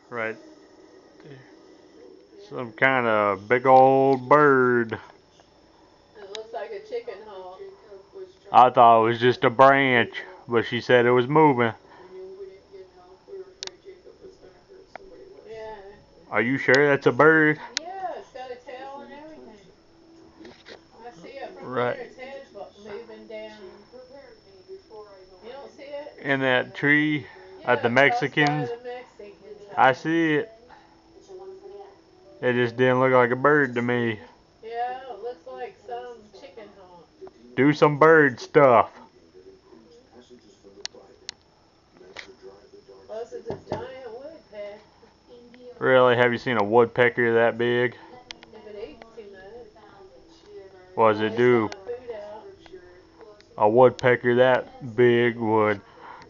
right there. Some kind of big old bird. It looks like a chicken hawk. I thought it was just a branch, but she said it was moving. Yeah. Are you sure that's a bird? Yeah, it's got a tail and everything. I see it from Right here. Its head's moving down. You don't see it? in that tree at the Yeah, across by Mexicans. the Mexicans' I house. see it. It just didn't look like a bird to me. Yeah, it looks like some chicken hawk. Do some bird stuff. Plus, it's a giant woodpecker. Really? Have you seen a woodpecker that big? If it eats too much, What does while it it's do? got food out. A woodpecker that big would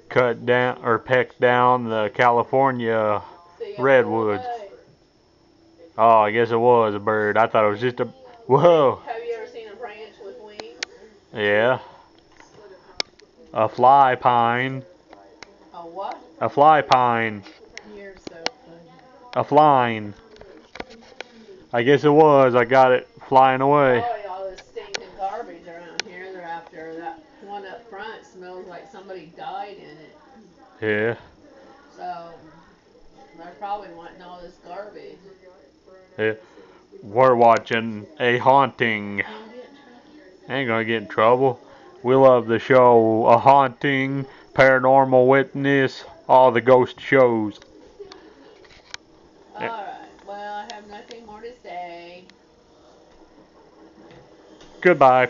cut down or peck down the California See, it flew redwoods. away. Oh, I guess it was a bird. I thought it was just a. Whoa. Have you ever seen a branch with wings? Yeah. A fly pine. A what? A fly pine. You're so funny. A flying. I guess it was. I got it flying away. Probably all this stinking garbage around here. They're after that one up front. Smells like somebody died in it. Yeah. So they're probably wanting all this garbage. Yeah. We're watching a haunting. Ain't gonna get in trouble. We love the show A Haunting, Paranormal Witness, all the ghost shows. Alright, well, I have nothing more to say. Goodbye.